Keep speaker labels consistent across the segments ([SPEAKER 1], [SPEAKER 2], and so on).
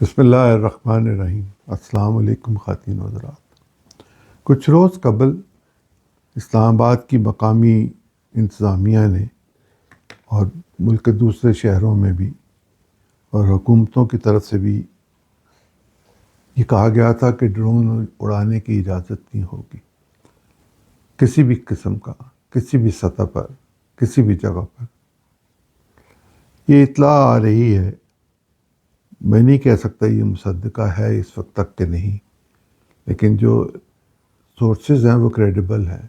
[SPEAKER 1] بسم اللہ الرحمن الرحیم۔ السلام علیکم خواتین و حضرات۔ کچھ روز قبل اسلام آباد کی مقامی انتظامیہ نے اور ملک کے دوسرے شہروں میں بھی اور حکومتوں کی طرف سے بھی یہ کہا گیا تھا کہ ڈرون اڑانے کی اجازت نہیں ہوگی، کسی بھی قسم کا، کسی بھی سطح پر، کسی بھی جگہ پر۔ یہ اطلاع آ رہی ہے، میں نہیں کہہ سکتا یہ مصدقہ ہے اس وقت تک کہ نہیں، لیکن جو سورسز ہیں وہ کریڈیبل ہیں۔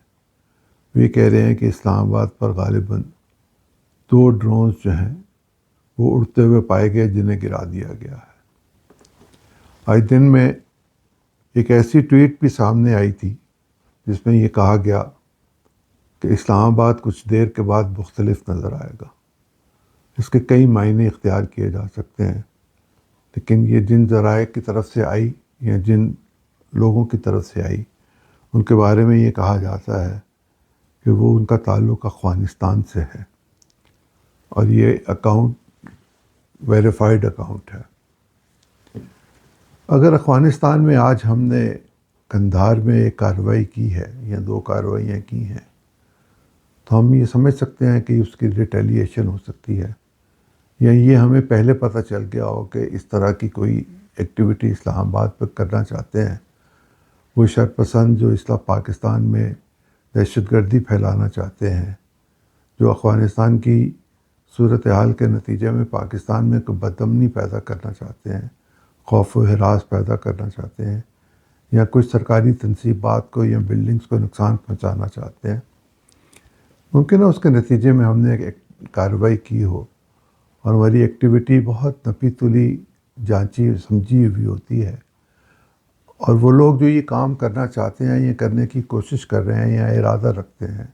[SPEAKER 1] وہ یہ کہہ رہے ہیں کہ اسلام آباد پر غالباً 2 ڈرونز جو ہیں وہ اڑتے ہوئے پائے گئے جنہیں گرا دیا گیا ہے۔ آج دن میں ایک ایسی ٹویٹ بھی سامنے آئی تھی جس میں یہ کہا گیا کہ اسلام آباد کچھ دیر کے بعد مختلف نظر آئے گا۔ اس کے کئی معنی اختیار کیے جا سکتے ہیں، لیکن یہ جن ذرائع کی طرف سے آئی یا جن لوگوں کی طرف سے آئی ان کے بارے میں یہ کہا جاتا ہے کہ وہ ان کا تعلق افغانستان سے ہے، اور یہ اکاؤنٹ ویریفائڈ اکاؤنٹ ہے۔ اگر افغانستان میں آج ہم نے قندھار میں ایک کارروائی کی ہے یا 2 کارروائیاں کی ہیں تو ہم یہ سمجھ سکتے ہیں کہ اس کی ریٹیلیشن ہو سکتی ہے، یا یہ ہمیں پہلے پتہ چل گیا ہو کہ اس طرح کی کوئی ایکٹیویٹی اسلام آباد پہ کرنا چاہتے ہیں۔ وہ شرپسند جو پاکستان میں دہشت گردی پھیلانا چاہتے ہیں، جو افغانستان کی صورتحال کے نتیجے میں پاکستان میں کوئی بدامنی پیدا کرنا چاہتے ہیں، خوف و ہراس پیدا کرنا چاہتے ہیں، یا کچھ سرکاری تنصیبات کو یا بلڈنگز کو نقصان پہنچانا چاہتے ہیں، ممکن ہے اس کے نتیجے میں ہم نے ایک کارروائی کی ہو اور ہماری ایکٹیویٹی بہت نپی تلی جانچی سمجھی ہوئی ہوتی ہے، اور وہ لوگ جو یہ کام کرنا چاہتے ہیں یا کرنے کی کوشش کر رہے ہیں یا ارادہ رکھتے ہیں،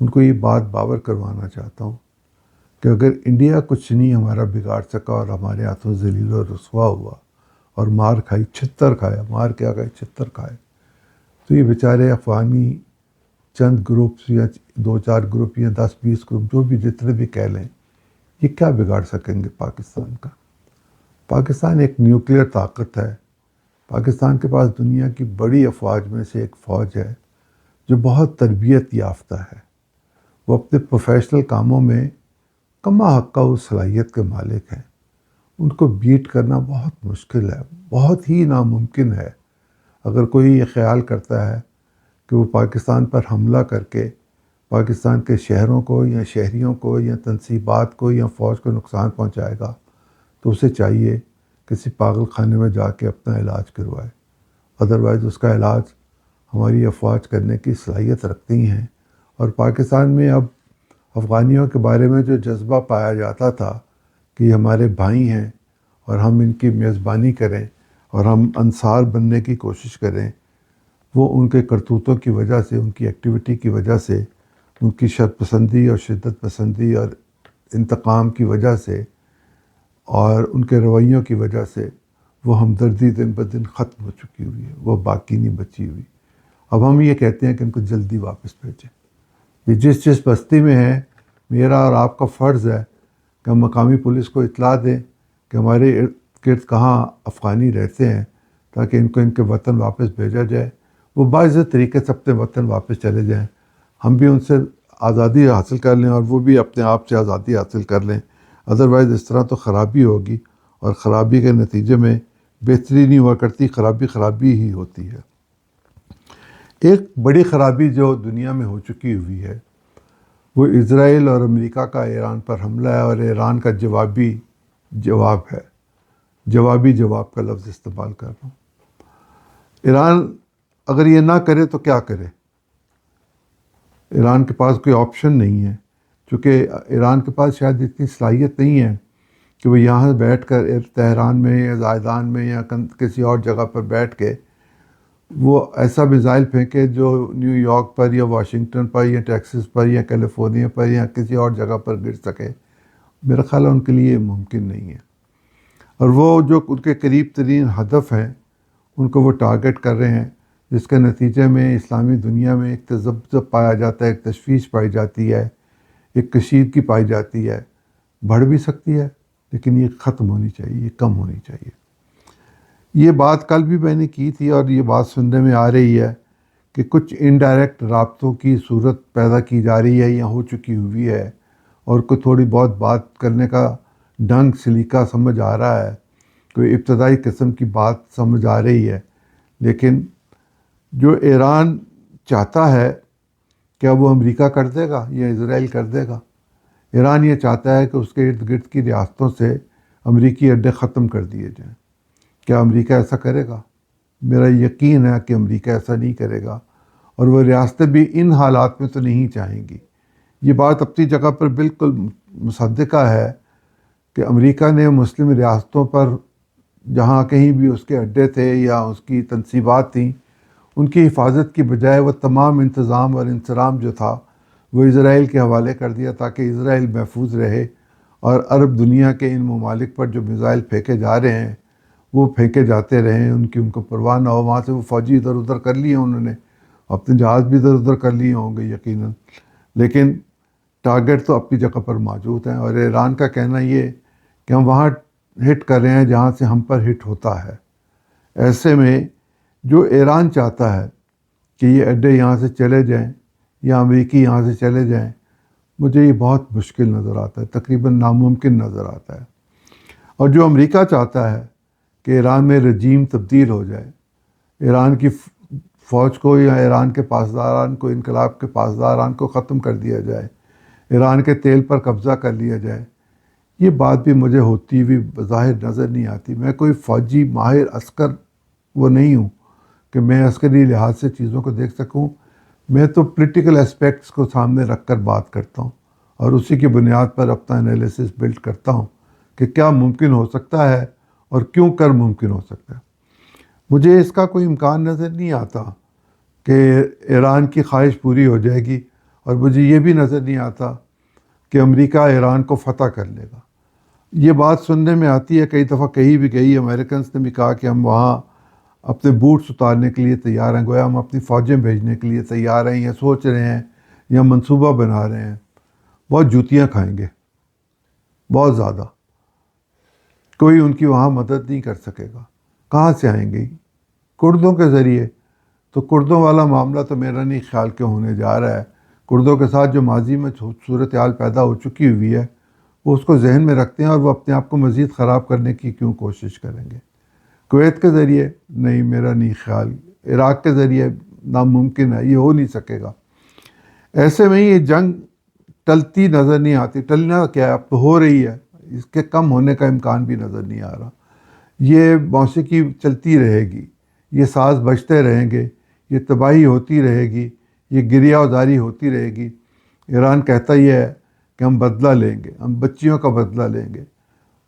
[SPEAKER 1] ان کو یہ بات باور کروانا چاہتا ہوں کہ اگر انڈیا کچھ نہیں ہمارا بگاڑ سکا اور ہمارے ہاتھوں ذلیل و رسوا ہوا اور مار کھائی، چھتر کھایا، مار کیا کھائے، چھتر کھائے، تو یہ بیچارے افغانی چند گروپس یا 2-4 گروپ یا 10-20 گروپ جو بھی جتنے بھی کہہ لیں، یہ کیا بگاڑ سکیں گے پاکستان کا؟ پاکستان ایک نیوکلیئر طاقت ہے۔ پاکستان کے پاس دنیا کی بڑی افواج میں سے ایک فوج ہے جو بہت تربیت یافتہ ہے۔ وہ اپنے پروفیشنل کاموں میں کما حقہ اس صلاحیت کے مالک ہیں۔ ان کو بیٹ کرنا بہت مشکل ہے، بہت ہی ناممکن ہے۔ اگر کوئی یہ خیال کرتا ہے کہ وہ پاکستان پر حملہ کر کے پاکستان کے شہروں کو یا شہریوں کو یا تنصیبات کو یا فوج کو نقصان پہنچائے گا تو اسے چاہیے کسی پاگل خانے میں جا کے اپنا علاج کروائے۔ ادروائز اس کا علاج ہماری افواج کرنے کی صلاحیت رکھتی ہیں۔ اور پاکستان میں اب افغانیوں کے بارے میں جو جذبہ پایا جاتا تھا کہ یہ ہمارے بھائی ہیں اور ہم ان کی میزبانی کریں اور ہم انصار بننے کی کوشش کریں، وہ ان کے کرتوتوں کی وجہ سے، ان کی ایکٹیویٹی کی وجہ سے، ان کی شرپسندی اور شدت پسندی اور انتقام کی وجہ سے اور ان کے رویوں کی وجہ سے وہ ہمدردی دن بدن ختم ہو چکی ہوئی ہے، وہ باقی نہیں بچی ہوئی۔ اب ہم یہ کہتے ہیں کہ ان کو جلدی واپس بھیجیں۔ یہ جس بستی میں ہے، میرا اور آپ کا فرض ہے کہ ہم مقامی پولیس کو اطلاع دیں کہ ہمارے ارد گرد کہاں افغانی رہتے ہیں، تاکہ ان کو ان کے وطن واپس بھیجا جائے۔ وہ باعزت طریقے سے اپنے وطن واپس چلے جائیں، ہم بھی ان سے آزادی حاصل کر لیں اور وہ بھی اپنے آپ سے آزادی حاصل کر لیں۔ ادروائز اس طرح تو خرابی ہوگی، اور خرابی کے نتیجے میں بہتری نہیں ہوا کرتی، خرابی ہی ہوتی ہے۔ ایک بڑی خرابی جو دنیا میں ہو چکی ہوئی ہے وہ اسرائیل اور امریکہ کا ایران پر حملہ ہے، اور ایران کا جوابی جواب ہے۔ جوابی جواب کا لفظ استعمال کر رہا ہوں۔ ایران اگر یہ نہ کرے تو کیا کرے؟ ایران کے پاس کوئی آپشن نہیں ہے، چونکہ ایران کے پاس شاید اتنی صلاحیت نہیں ہے کہ وہ یہاں بیٹھ کر تہران میں یا زائدان میں یا کسی اور جگہ پر بیٹھ کے وہ ایسا میزائل پھینکے جو نیو یارک پر یا واشنگٹن پر یا ٹیکسس پر یا کیلیفورنیا پر یا کسی اور جگہ پر گر سکے۔ میرا خیال ہے ان کے لیے ممکن نہیں ہے، اور وہ جو ان کے قریب ترین ہدف ہیں ان کو وہ ٹارگٹ کر رہے ہیں، جس کے نتیجے میں اسلامی دنیا میں ایک تذبذب پایا جاتا ہے، ایک تشویش پائی جاتی ہے، ایک کشیدگی پائی جاتی ہے۔ بڑھ بھی سکتی ہے لیکن یہ ختم ہونی چاہیے، یہ کم ہونی چاہیے۔ یہ بات کل بھی میں نے کی تھی اور یہ بات سننے میں آ رہی ہے کہ کچھ انڈائریکٹ رابطوں کی صورت پیدا کی جا رہی ہے یا ہو چکی ہوئی ہے، اور کوئی تھوڑی بہت بات کرنے کا ڈھنگ سلیقہ سمجھ آ رہا ہے، کوئی ابتدائی قسم کی بات سمجھ آ رہی ہے۔ لیکن جو ایران چاہتا ہے، کیا وہ امریکہ کر دے گا یا اسرائیل کر دے گا؟ ایران یہ چاہتا ہے کہ اس کے ارد گرد کی ریاستوں سے امریکی اڈے ختم کر دیے جائیں۔ کیا امریکہ ایسا کرے گا؟ میرا یقین ہے کہ امریکہ ایسا نہیں کرے گا، اور وہ ریاستیں بھی ان حالات میں تو نہیں چاہیں گی۔ یہ بات اپنی جگہ پر بالکل مصدقہ ہے کہ امریکہ نے مسلم ریاستوں پر جہاں کہیں بھی اس کے اڈے تھے یا اس کی تنصیبات تھیں، ان کی حفاظت کی بجائے وہ تمام انتظام اور انصرام جو تھا وہ اسرائیل کے حوالے کر دیا تاکہ اسرائیل محفوظ رہے، اور عرب دنیا کے ان ممالک پر جو میزائل پھینکے جا رہے ہیں وہ پھینکے جاتے رہیں، ان کو پرواہ نہ ہو۔ وہاں سے وہ فوجی ادھر ادھر کر لیے انہوں نے، اپنے جہاز بھی ادھر ادھر کر لیے ہوں گے یقیناً، لیکن ٹارگٹ تو اپنی جگہ پر موجود ہیں۔ اور ایران کا کہنا یہ کہ ہم وہاں ہٹ کر رہے ہیں جہاں سے ہم پر ہٹ ہوتا ہے۔ ایسے میں جو ایران چاہتا ہے کہ یہ اڈے یہاں سے چلے جائیں یا امریکی یہاں سے چلے جائیں، مجھے یہ بہت مشکل نظر آتا ہے، تقریباً ناممکن نظر آتا ہے۔ اور جو امریکہ چاہتا ہے کہ ایران میں رجیم تبدیل ہو جائے، ایران کی فوج کو یا ایران کے پاسداران کو، انقلاب کے پاسداران کو ختم کر دیا جائے، ایران کے تیل پر قبضہ کر لیا جائے، یہ بات بھی مجھے ہوتی ہوئی بظاہر نظر نہیں آتی۔ میں کوئی فوجی ماہر عسکر وہ نہیں ہوں کہ میں عسکری لحاظ سے چیزوں کو دیکھ سکوں۔ میں تو پولیٹیکل اسپیکٹس کو سامنے رکھ کر بات کرتا ہوں اور اسی کی بنیاد پر اپنا انالیسس بلڈ کرتا ہوں کہ کیا ممکن ہو سکتا ہے اور کیوں کر ممکن ہو سکتا ہے۔ مجھے اس کا کوئی امکان نظر نہیں آتا کہ ایران کی خواہش پوری ہو جائے گی، اور مجھے یہ بھی نظر نہیں آتا کہ امریکہ ایران کو فتح کر لے گا۔ یہ بات سننے میں آتی ہے، کئی دفعہ کہی بھی گئی، امریکنز نے بھی کہا کہ ہم وہاں اپنے بوٹس اتارنے کے لیے تیار ہیں، گویا ہم اپنی فوجیں بھیجنے کے لیے تیار ہیں، یا سوچ رہے ہیں یا منصوبہ بنا رہے ہیں۔ بہت جوتیاں کھائیں گے، بہت زیادہ۔ کوئی ان کی وہاں مدد نہیں کر سکے گا۔ کہاں سے آئیں گے؟ کردوں کے ذریعے۔ تو کردوں والا معاملہ تو میرا نہیں خیال کہ ہونے جا رہا ہے۔ کردوں کے ساتھ جو ماضی میں صورتحال پیدا ہو چکی ہوئی ہے، وہ اس کو ذہن میں رکھتے ہیں اور وہ اپنے آپ کو مزید خراب کرنے کی کیوں کوشش کریں گے؟ کویت کے ذریعے نہیں، میرا نہیں خیال۔ عراق کے ذریعے ناممکن ہے، یہ ہو نہیں سکے گا۔ ایسے میں یہ جنگ ٹلتی نظر نہیں آتی۔ ٹلنا کیا ہے، اب تو ہو رہی ہے، اس کے کم ہونے کا امکان بھی نظر نہیں آ رہا۔ یہ موسیقی چلتی رہے گی، یہ ساز بجتے رہیں گے، یہ تباہی ہوتی رہے گی، یہ گریہ وزاری ہوتی رہے گی۔ ایران کہتا یہ ہے کہ ہم بدلہ لیں گے، ہم بچیوں کا بدلہ لیں گے۔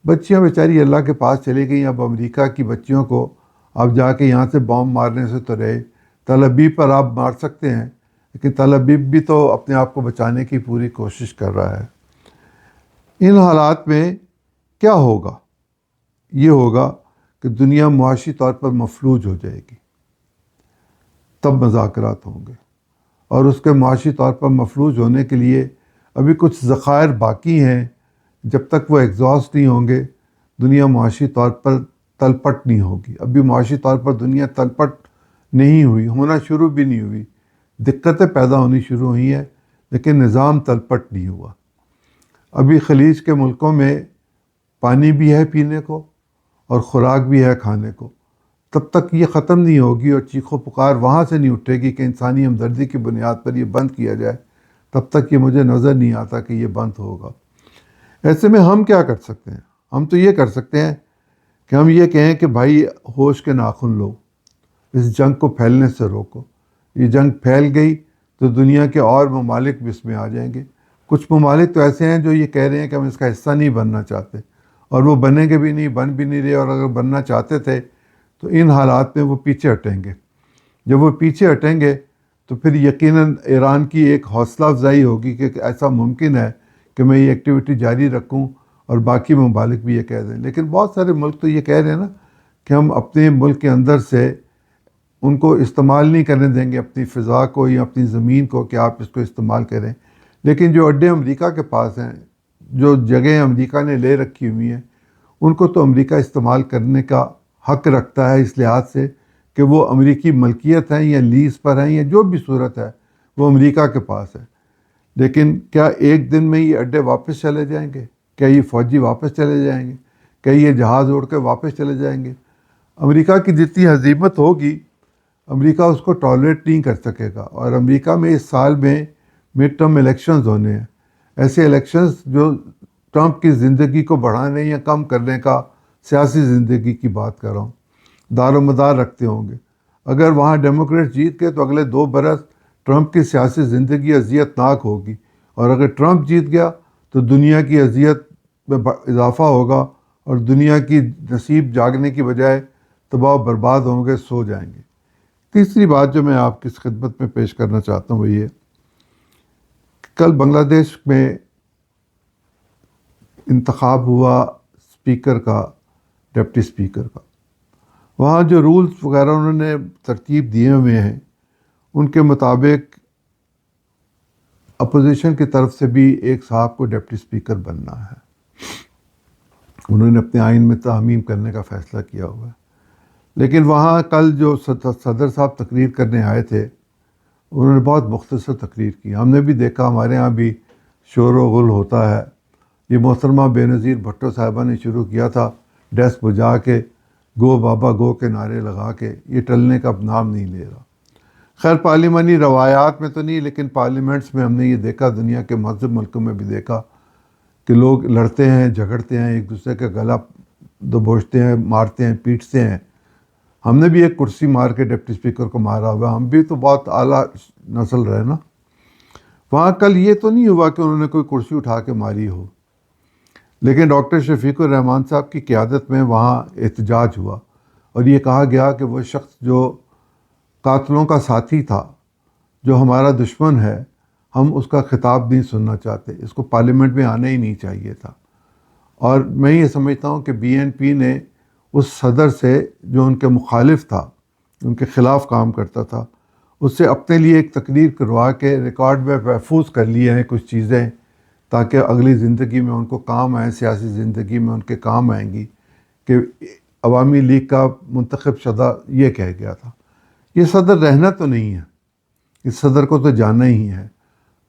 [SPEAKER 1] بچیاں بیچاری اللہ کے پاس چلی گئیں، اب امریکہ کی بچیوں کو آپ جا کے یہاں سے بام مارنے سے تو رہے۔ تل ابیب پر آپ مار سکتے ہیں، لیکن تل ابیب بھی تو اپنے آپ کو بچانے کی پوری کوشش کر رہا ہے۔ ان حالات میں کیا ہوگا؟ یہ ہوگا کہ دنیا معاشی طور پر مفلوج ہو جائے گی، تب مذاکرات ہوں گے۔ اور اس کے معاشی طور پر مفلوج ہونے کے لیے ابھی کچھ ذخائر باقی ہیں، جب تک وہ ایگزاسٹ نہیں ہوں گے دنیا معاشی طور پر تلپٹ نہیں ہوگی۔ ابھی معاشی طور پر دنیا تلپٹ نہیں ہوئی، ہونا شروع بھی نہیں ہوئی، دقتیں پیدا ہونی شروع ہوئی ہیں، لیکن نظام تلپٹ نہیں ہوا۔ ابھی خلیج کے ملکوں میں پانی بھی ہے پینے کو اور خوراک بھی ہے کھانے کو۔ تب تک یہ ختم نہیں ہوگی اور چیخ و پکار وہاں سے نہیں اٹھے گی کہ انسانی ہمدردی کی بنیاد پر یہ بند کیا جائے، تب تک یہ مجھے نظر نہیں آتا کہ یہ بند ہوگا۔ ایسے میں ہم کیا کر سکتے ہیں؟ ہم تو یہ کر سکتے ہیں کہ ہم یہ کہیں کہ بھائی ہوش کے ناخن لو، اس جنگ کو پھیلنے سے روکو۔ یہ جنگ پھیل گئی تو دنیا کے اور ممالک بھی اس میں آ جائیں گے۔ کچھ ممالک تو ایسے ہیں جو یہ کہہ رہے ہیں کہ ہم اس کا حصہ نہیں بننا چاہتے، اور وہ بنیں گے بھی نہیں، بن بھی نہیں رہے، اور اگر بننا چاہتے تھے تو ان حالات میں وہ پیچھے ہٹیں گے۔ جب وہ پیچھے ہٹیں گے تو پھر یقیناً ایران کی ایک حوصلہ افزائی ہوگی کہ ایسا ممکن ہے کہ میں یہ ایکٹیویٹی جاری رکھوں اور باقی ممالک بھی یہ کہہ دیں۔ لیکن بہت سارے ملک تو یہ کہہ رہے ہیں نا کہ ہم اپنے ملک کے اندر سے ان کو استعمال نہیں کرنے دیں گے، اپنی فضا کو یا اپنی زمین کو، کہ آپ اس کو استعمال کریں۔ لیکن جو اڈے امریکہ کے پاس ہیں، جو جگہیں امریکہ نے لے رکھی ہوئی ہیں، ان کو تو امریکہ استعمال کرنے کا حق رکھتا ہے اس لحاظ سے کہ وہ امریکی ملکیت ہیں یا لیز پر ہیں یا جو بھی صورت ہے وہ امریکہ کے پاس ہے. لیکن کیا ایک دن میں یہ اڈے واپس چلے جائیں گے؟ کیا یہ فوجی واپس چلے جائیں گے؟ کیا یہ جہاز اڑ کے واپس چلے جائیں گے؟ امریکہ کی جتنی ہزیمت ہوگی امریکہ اس کو ٹالریٹ نہیں کر سکے گا. اور امریکہ میں اس سال میں مڈ ٹرم الیکشنز ہونے ہیں، ایسے الیکشنز جو ٹرمپ کی زندگی کو بڑھانے یا کم کرنے کا سیاسی زندگی کی بات کر رہا ہوں، دار و مدار رکھتے ہوں گے. اگر وہاں ڈیموکریٹ جیت گئے تو اگلے 2 برس ٹرمپ کی سیاسی زندگی اذیت ناک ہوگی، اور اگر ٹرمپ جیت گیا تو دنیا کی اذیت میں اضافہ ہوگا اور دنیا کی نصیب جاگنے کی بجائے تباہ و برباد ہوں گے، سو جائیں گے. تیسری بات جو میں آپ کی خدمت میں پیش کرنا چاہتا ہوں وہ یہ کہ کل بنگلہ دیش میں انتخاب ہوا اسپیکر کا، ڈپٹی اسپیکر کا. وہاں جو رولز وغیرہ انہوں نے ترتیب دیے ہوئے ہیں ان کے مطابق اپوزیشن کی طرف سے بھی ایک صاحب کو ڈپٹی اسپیکر بننا ہے. انہوں نے اپنے آئین میں تعمیم کرنے کا فیصلہ کیا ہوا ہے. لیکن وہاں کل جو صدر صاحب تقریر کرنے آئے تھے انہوں نے بہت مختصر تقریر کی. ہم نے بھی دیکھا، ہمارے ہاں بھی شور و غل ہوتا ہے. یہ محترمہ بے نظیر بھٹو صاحبہ نے شروع کیا تھا ڈیسک بجا کے، گو بابا گو کے نعرے لگا کے. یہ ٹلنے کا اب نام نہیں لے رہا. خیر پارلیمانی روایات میں تو نہیں، لیکن پارلیمنٹس میں ہم نے یہ دیکھا، دنیا کے مہذب ملکوں میں بھی دیکھا کہ لوگ لڑتے ہیں، جھگڑتے ہیں، ایک دوسرے کا گلا دبوچتے ہیں، مارتے ہیں، پیٹتے ہیں. ہم نے بھی ایک کرسی مار کے ڈپٹی اسپیکر کو مارا ہوا، ہم بھی تو بہت اعلیٰ نسل رہے نا. وہاں کل یہ تو نہیں ہوا کہ انہوں نے کوئی کرسی اٹھا کے ماری ہو، لیکن ڈاکٹر شفیق الرحمان صاحب کی قیادت میں وہاں احتجاج ہوا اور یہ کہا گیا کہ وہ شخص جو قاتلوں کا ساتھی تھا، جو ہمارا دشمن ہے، ہم اس کا خطاب نہیں سننا چاہتے، اس کو پارلیمنٹ میں آنا ہی نہیں چاہیے تھا. اور میں یہ سمجھتا ہوں کہ بی این پی نے اس صدر سے جو ان کے مخالف تھا، ان کے خلاف کام کرتا تھا، اس سے اپنے لیے ایک تقریر کروا کے ریکارڈ میں محفوظ کر لیے ہیں کچھ چیزیں، تاکہ اگلی زندگی میں ان کو کام آئیں، سیاسی زندگی میں ان کے کام آئیں گی. کہ عوامی لیگ کا منتخب شدہ یہ کہہ گیا تھا. یہ صدر رہنا تو نہیں ہے، اس صدر کو تو جانا ہی ہے.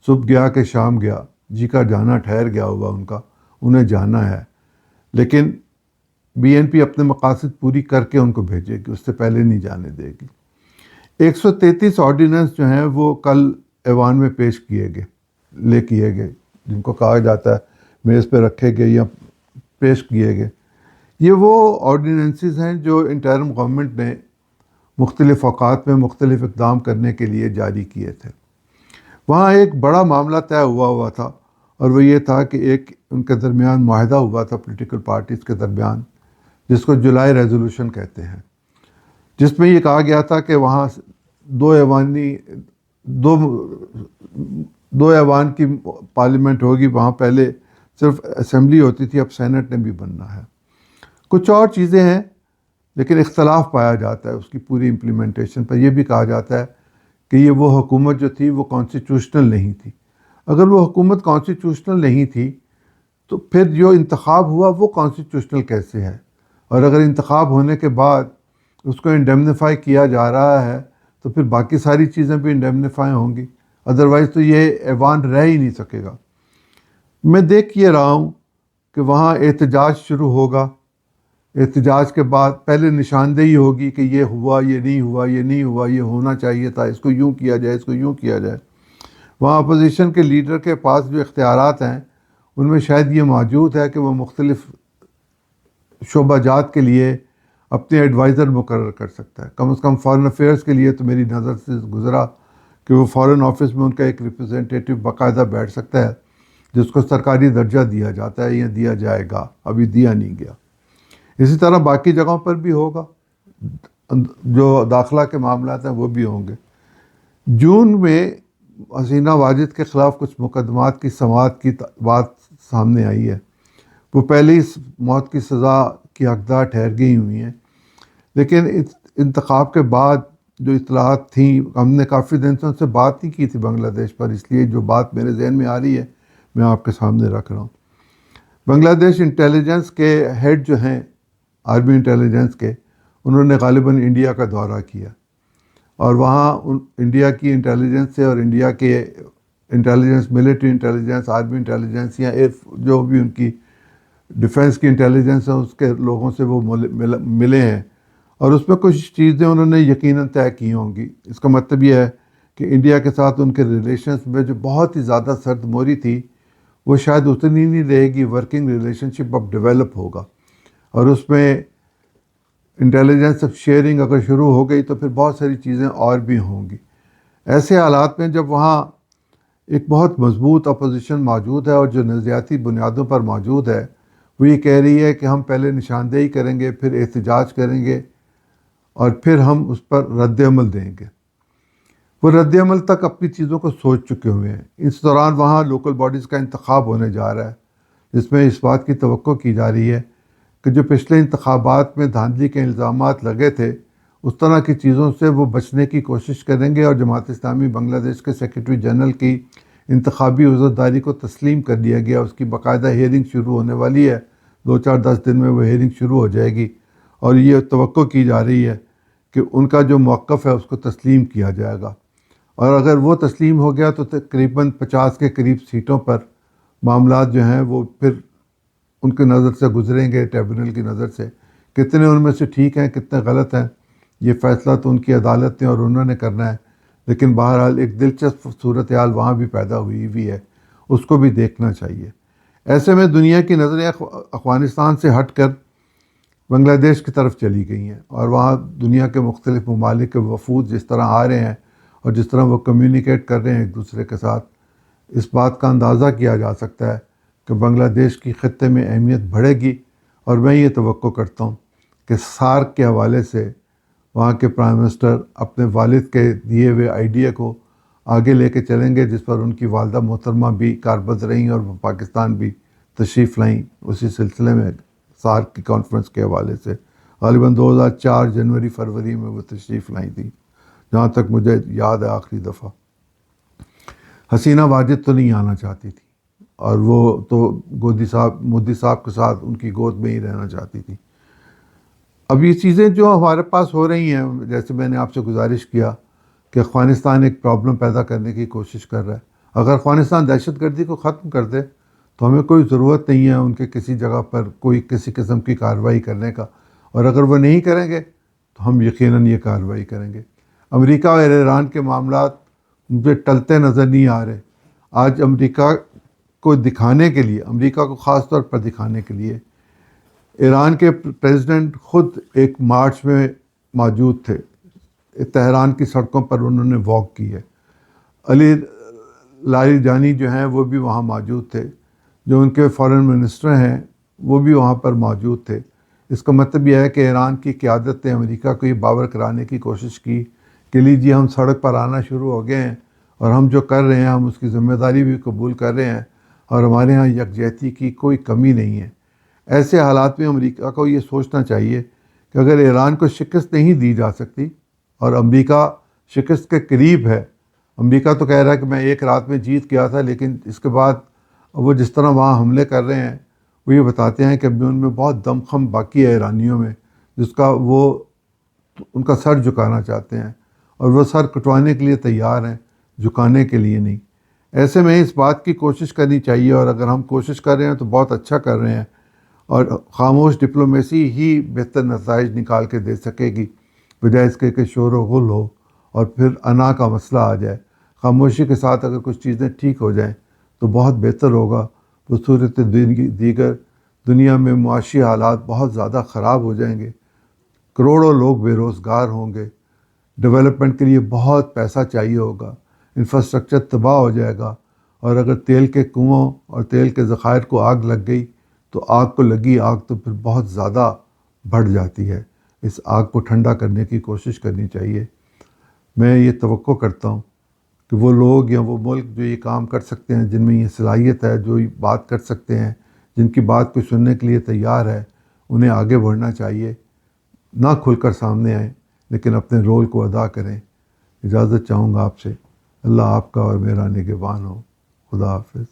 [SPEAKER 1] صبح گیا کہ شام گیا، جی کا جانا ٹھہر گیا ہوا ان کا، انہیں جانا ہے. لیکن بی این پی اپنے مقاصد پوری کر کے ان کو بھیجے گی، اس سے پہلے نہیں جانے دے گی. 133 آرڈیننس جو ہیں وہ کل ایوان میں پیش کیے گئے، جن کو کہا جاتا ہے میز پہ رکھے گئے یا پیش کیے گئے. یہ وہ آرڈیننسز ہیں جو انٹرم گورنمنٹ نے مختلف اوقات میں مختلف اقدام کرنے کے لیے جاری کیے تھے. وہاں ایک بڑا معاملہ طے ہوا تھا، اور وہ یہ تھا کہ ایک ان کے درمیان معاہدہ ہوا تھا پولیٹیکل پارٹیز کے درمیان، جس کو جولائی ریزولوشن کہتے ہیں، جس میں یہ کہا گیا تھا کہ وہاں دو ایوان کی پارلیمنٹ ہوگی. وہاں پہلے صرف اسمبلی ہوتی تھی، اب سینٹ نے بھی بننا ہے. کچھ اور چیزیں ہیں لیکن اختلاف پایا جاتا ہے اس کی پوری امپلیمنٹیشن پر. یہ بھی کہا جاتا ہے کہ یہ وہ حکومت جو تھی وہ کانسٹیٹیوشنل نہیں تھی. اگر وہ حکومت کانسٹیٹیوشنل نہیں تھی تو پھر جو انتخاب ہوا وہ کانسٹیٹیوشنل کیسے ہے؟ اور اگر انتخاب ہونے کے بعد اس کو انڈیمنیفائی کیا جا رہا ہے تو پھر باقی ساری چیزیں بھی انڈیمنیفائی ہوں گی، ادروائز تو یہ ایوان رہ ہی نہیں سکے گا. میں دیکھ یہ رہا ہوں کہ وہاں احتجاج شروع ہوگا. احتجاج کے بعد پہلے نشاندہی ہوگی کہ یہ ہوا، یہ نہیں ہوا، یہ نہیں ہوا، یہ ہونا چاہیے تھا، اس کو یوں کیا جائے، اس کو یوں کیا جائے. وہاں اپوزیشن کے لیڈر کے پاس جو اختیارات ہیں ان میں شاید یہ موجود ہے کہ وہ مختلف شعبہ جات کے لیے اپنے ایڈوائزر مقرر کر سکتا ہے. کم از کم فارن افیئرس کے لیے تو میری نظر سے گزرا کہ وہ فارن آفس میں ان کا ایک ریپرزینٹیٹیو باقاعدہ بیٹھ سکتا ہے، جس کو سرکاری درجہ دیا جاتا ہے یا دیا جائے گا، ابھی دیا نہیں گیا. اسی طرح باقی جگہوں پر بھی ہوگا، جو داخلہ کے معاملات ہیں وہ بھی ہوں گے. جون میں حسینہ واجد کے خلاف کچھ مقدمات کی سماعت کی بات سامنے آئی ہے. وہ پہلے ہی موت کی سزا کی حقدار ٹھہر گئی ہوئی ہیں، لیکن انتخاب کے بعد جو اطلاعات تھیں، ہم نے کافی دن سے ان سے بات نہیں کی تھی بنگلہ دیش پر، اس لیے جو بات میرے ذہن میں آ رہی ہے میں آپ کے سامنے رکھ رہا ہوں. بنگلہ دیش انٹیلیجنس کے ہیڈ جو ہیں، آرمی انٹیلیجنس کے، انہوں نے غالباً انڈیا کا دورہ کیا، اور وہاں انڈیا کی انٹیلیجنس سے اور انڈیا کے intelligence, military intelligence, army intelligence یا جو بھی ان کی ڈیفنس کی انٹیلیجنس ہے اس کے لوگوں سے وہ ملے ہیں، اور اس میں کچھ چیزیں انہوں نے یقیناً طے کی ہوں گی۔ اس کا مطلب یہ ہے کہ انڈیا کے ساتھ ان کے ریلیشنز میں جو بہت ہی زیادہ سرد موری تھی وہ شاید اتنی نہیں رہے گی، ورکنگ ریلیشن شپ اب ڈیولپ ہوگا، اور اس میں انٹیلیجنس شیئرنگ اگر شروع ہو گئی تو پھر بہت ساری چیزیں اور بھی ہوں گی۔ ایسے حالات میں جب وہاں ایک بہت مضبوط اپوزیشن موجود ہے اور جو نظریاتی بنیادوں پر موجود ہے، وہ یہ کہہ رہی ہے کہ ہم پہلے نشاندہی کریں گے، پھر احتجاج کریں گے، اور پھر ہم اس پر رد عمل دیں گے۔ وہ رد عمل تک اپنی چیزوں کو سوچ چکے ہوئے ہیں۔ اس دوران وہاں لوکل باڈیز کا انتخاب ہونے جا رہا ہے، جس میں اس بات کی توقع کی جا رہی ہے کہ جو پچھلے انتخابات میں دھاندلی کے الزامات لگے تھے اس طرح کی چیزوں سے وہ بچنے کی کوشش کریں گے، اور جماعت اسلامی بنگلہ دیش کے سیکرٹری جنرل کی انتخابی عہدیداری کو تسلیم کر دیا گیا۔ اس کی باقاعدہ ہیئرنگ شروع ہونے والی ہے، 2-4-10 دن میں وہ ہیئرنگ شروع ہو جائے گی، اور یہ توقع کی جا رہی ہے کہ ان کا جو موقف ہے اس کو تسلیم کیا جائے گا، اور اگر وہ تسلیم ہو گیا تو تقریباً 50 کے قریب سیٹوں پر معاملات جو ہیں وہ پھر ان کی نظر سے گزریں گے، ٹریبونل کی نظر سے۔ کتنے ان میں سے ٹھیک ہیں، کتنے غلط ہیں، یہ فیصلہ تو ان کی عدالت نے اور انہوں نے کرنا ہے، لیکن بہرحال ایک دلچسپ صورتحال وہاں بھی پیدا ہوئی ہے، اس کو بھی دیکھنا چاہیے۔ ایسے میں دنیا کی نظریں افغانستان سے ہٹ کر بنگلہ دیش کی طرف چلی گئی ہیں، اور وہاں دنیا کے مختلف ممالک کے وفود جس طرح آ رہے ہیں اور جس طرح وہ کمیونیکیٹ کر رہے ہیں ایک دوسرے کے ساتھ، اس بات کا اندازہ کیا جا سکتا ہے کہ بنگلہ دیش کی خطے میں اہمیت بڑھے گی، اور میں یہ توقع کرتا ہوں کہ سارک کے حوالے سے وہاں کے پرائم منسٹر اپنے والد کے دیے ہوئے آئیڈیا کو آگے لے کے چلیں گے، جس پر ان کی والدہ محترمہ بھی کاربند رہیں اور وہ پاکستان بھی تشریف لائیں اسی سلسلے میں سارک کی کانفرنس کے حوالے سے۔ غالباً 2004 جنوری فروری میں وہ تشریف لائیں تھیں، جہاں تک مجھے یاد ہے آخری دفعہ۔ حسینہ واجد تو نہیں آنا چاہتی تھی، اور وہ تو مودی صاحب کے ساتھ ان کی گود میں ہی رہنا چاہتی تھی۔ اب یہ چیزیں جو ہمارے پاس ہو رہی ہیں، جیسے میں نے آپ سے گزارش کیا کہ افغانستان ایک پرابلم پیدا کرنے کی کوشش کر رہا ہے۔ اگر افغانستان دہشت گردی کو ختم کر دے تو ہمیں کوئی ضرورت نہیں ہے ان کے کسی جگہ پر کوئی کسی قسم کی کارروائی کرنے کا، اور اگر وہ نہیں کریں گے تو ہم یقیناً یہ کارروائی کریں گے۔ امریکہ اور ایران کے معاملات مجھے ٹلتے نظر نہیں آ رہے۔ آج امریکہ کو دکھانے کے لیے، امریکہ کو خاص طور پر دکھانے کے لیے، ایران کے پریزیڈنٹ خود ایک مارچ میں موجود تھے، تہران کی سڑکوں پر انہوں نے واک کی ہے۔ علی لاریجانی جو ہیں وہ بھی وہاں موجود تھے، جو ان کے فارن منسٹر ہیں وہ بھی وہاں پر موجود تھے۔ اس کا مطلب یہ ہے کہ ایران کی قیادت نے امریکہ کو یہ باور کرانے کی کوشش کی کہ لیجیے ہم سڑک پر آنا شروع ہو گئے ہیں، اور ہم جو کر رہے ہیں ہم اس کی ذمہ داری بھی قبول کر رہے ہیں، اور ہمارے ہاں یکجہتی کی کوئی کمی نہیں ہے۔ ایسے حالات میں امریکہ کو یہ سوچنا چاہیے کہ اگر ایران کو شکست نہیں دی جا سکتی، اور امریکہ شکست کے قریب ہے، امریکہ تو کہہ رہا ہے کہ میں ایک رات میں جیت گیا تھا، لیکن اس کے بعد وہ جس طرح وہاں حملے کر رہے ہیں وہ یہ بتاتے ہیں کہ ابھی ان میں بہت دم خم باقی ہے ایرانیوں میں، جس کا وہ ان کا سر جھکانا چاہتے ہیں، اور وہ سر کٹوانے کے لیے تیار ہیں، جھکانے کے لیے نہیں۔ ایسے میں اس بات کی کوشش کرنی چاہیے، اور اگر ہم کوشش کر رہے ہیں تو بہت اچھا کر رہے ہیں، اور خاموش ڈپلومیسی ہی بہتر نتائج نکال کے دے سکے گی، بجائے اس کے کہ شور و غل ہو اور پھر انا کا مسئلہ آ جائے۔ خاموشی کے ساتھ اگر کچھ چیزیں ٹھیک ہو جائیں تو بہت بہتر ہوگا۔ بصورت دیگر دنیا میں معاشی حالات بہت زیادہ خراب ہو جائیں گے، کروڑوں لوگ بے روزگار ہوں گے، ڈیولپمنٹ کے لیے بہت پیسہ چاہیے ہوگا، انفراسٹرکچر تباہ ہو جائے گا، اور اگر تیل کے کنووں اور تیل کے ذخائر کو آگ لگ گئی تو آگ کو لگی آگ تو پھر بہت زیادہ بڑھ جاتی ہے۔ اس آگ کو ٹھنڈا کرنے کی کوشش کرنی چاہیے۔ میں یہ توقع کرتا ہوں کہ وہ لوگ یا وہ ملک جو یہ کام کر سکتے ہیں، جن میں یہ صلاحیت ہے، جو یہ بات کر سکتے ہیں، جن کی بات کو سننے کے لیے تیار ہے، انہیں آگے بڑھنا چاہیے، نہ کھل کر سامنے آئیں لیکن اپنے رول کو ادا کریں۔ اجازت چاہوں گا آپ سے۔ اللہ آپ کا اور میرا نگہبان ہو۔ خدا حافظ۔